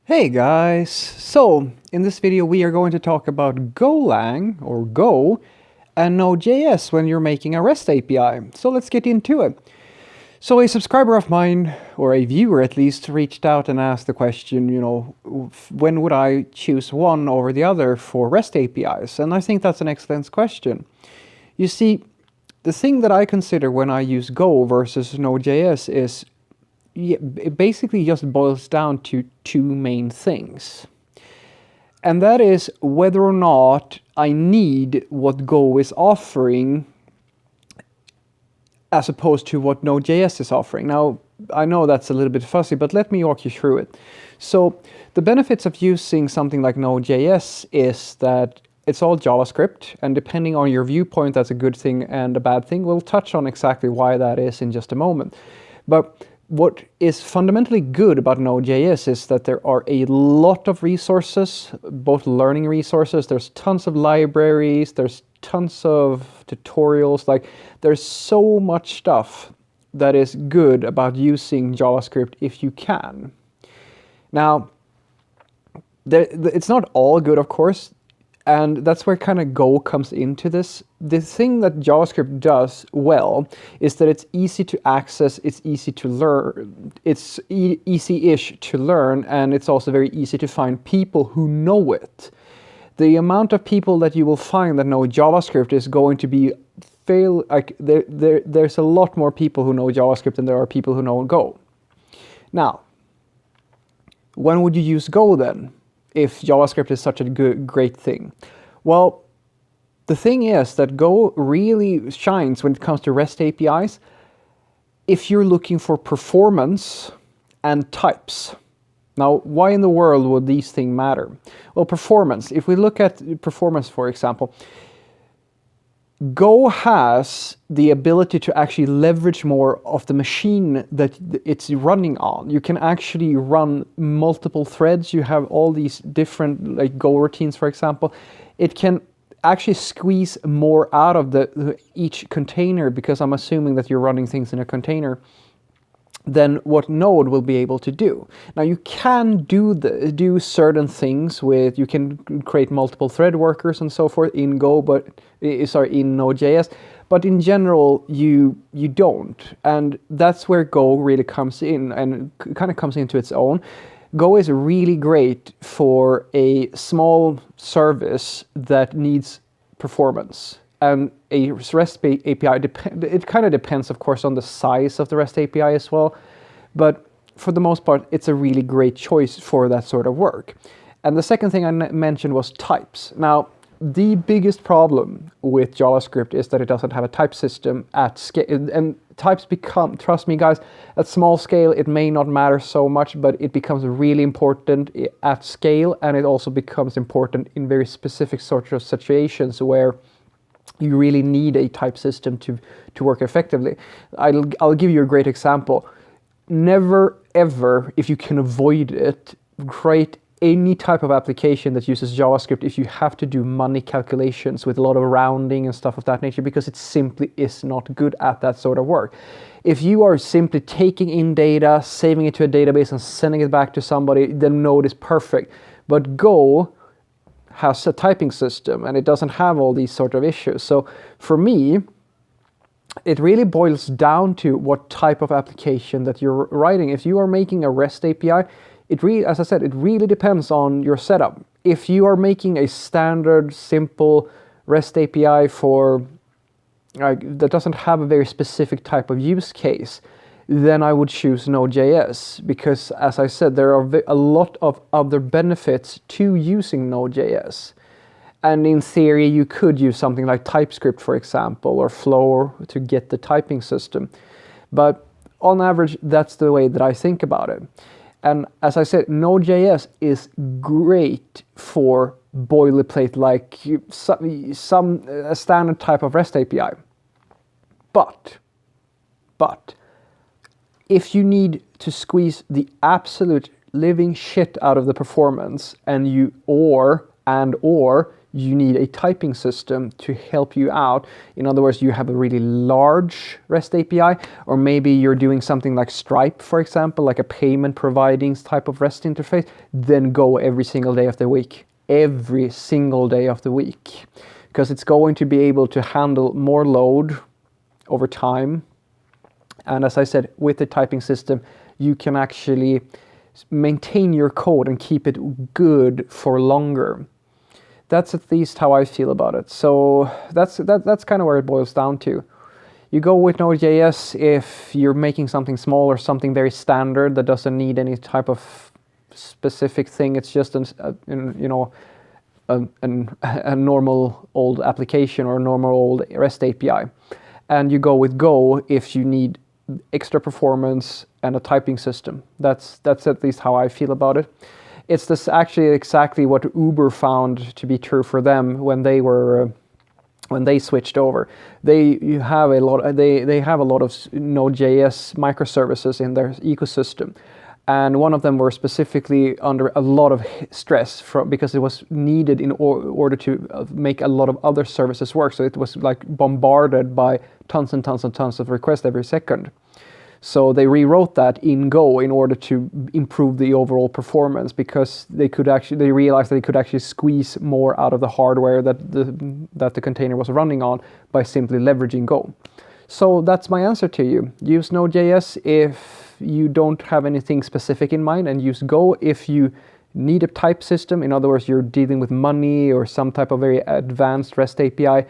Hey guys! So, in this video we are going to talk about Golang, or Go, and Node.js when you're making a REST API. So let's get into it. So a subscriber of mine, or a viewer at least, reached out and asked the question, when would I choose one over the other for REST APIs? And I think that's an excellent question. You see, the thing that I consider when I use Go versus Node.js is it basically just boils down to two main things. And that is whether or not I need what Go is offering as opposed to what Node.js is offering. Now, I know that's a little bit fuzzy, but let me walk you through it. So the benefits of using something like Node.js is that it's all JavaScript, and depending on your viewpoint, that's a good thing and a bad thing. We'll touch on exactly why that is in just a moment. But what is fundamentally good about Node.js is that there are a lot of resources, both learning resources, there's tons of libraries, there's tons of tutorials, like there's so much stuff that is good about using JavaScript if you can. Now, it's not all good, of course, and that's where kind of Go comes into this. The thing that JavaScript does well is that it's easy to access, it's easy to learn, it's easy-ish to learn, and it's also very easy to find people who know it. The amount of people that you will find that know JavaScript is going to be there's a lot more people who know JavaScript than there are people who know Go. Now, when would you use Go then, if JavaScript is such a great thing? Well, the thing is that Go really shines when it comes to REST APIs if you're looking for performance and types. Now, why in the world would these things matter? Well, performance. If we look at performance, for example, Go has the ability to actually leverage more of the machine that it's running on. You can actually run multiple threads. You have all these different like Go routines, for example. It can actually squeeze more out of each container, because I'm assuming that you're running things in a container, than what Node will be able to do. Now you can do certain things with, you can create multiple thread workers and so forth in Go, but in Node.js, but in general you don't, and that's where Go really comes in and kind of comes into its own. Go is really great for a small service that needs performance. And a REST API, it kind of depends, of course, on the size of the REST API as well. But for the most part, it's a really great choice for that sort of work. And the second thing I mentioned was types. Now, the biggest problem with JavaScript is that it doesn't have a type system at scale. And types become, trust me guys, at small scale, it may not matter so much, but it becomes really important at scale. And it also becomes important in very specific sorts of situations where you really need a type system to work effectively. I'll give you a great example. Never ever, if you can avoid it, create any type of application that uses JavaScript if you have to do money calculations with a lot of rounding and stuff of that nature, because it simply is not good at that sort of work. If you are simply taking in data, saving it to a database and sending it back to somebody, then Node is perfect. But Go has a typing system and it doesn't have all these sort of issues. So for me, it really boils down to what type of application that you're writing. If you are making a REST API, as I said, it really depends on your setup. If you are making a standard, simple REST API that doesn't have a very specific type of use case, then I would choose Node.js, because, as I said, there are a lot of other benefits to using Node.js. And in theory, you could use something like TypeScript, for example, or Flow to get the typing system. But on average, that's the way that I think about it. And as I said, Node.js is great for boilerplate, like a standard type of REST API. But if you need to squeeze the absolute living shit out of the performance, or you need a typing system to help you out. In other words, you have a really large REST API, or maybe you're doing something like Stripe, for example, like a payment providing type of REST interface, then Go every single day of the week. Every single day of the week. Because it's going to be able to handle more load over time. And as I said, with the typing system, you can actually maintain your code and keep it good for longer. That's at least how I feel about it. So that's kind of where it boils down to. You go with Node.js if you're making something small or something very standard that doesn't need any type of specific thing. It's just a normal old application or a normal old REST API. And you go with Go if you need extra performance and a typing system. That's at least how I feel about it. It's this actually exactly what Uber found to be true for them when they switched over. They have a lot of Node.js microservices in their ecosystem, and one of them were specifically under a lot of stress because it was needed in order to make a lot of other services work. So it was like bombarded by tons and tons and tons of requests every second. So they rewrote that in Go in order to improve the overall performance, because they realized that they could actually squeeze more out of the hardware that the container was running on by simply leveraging Go. So that's my answer to you. Use Node.js if you don't have anything specific in mind, and use Go if you need a type system. In other words, you're dealing with money or some type of very advanced REST API,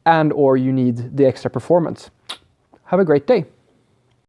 and or you need the extra performance. Have a great day.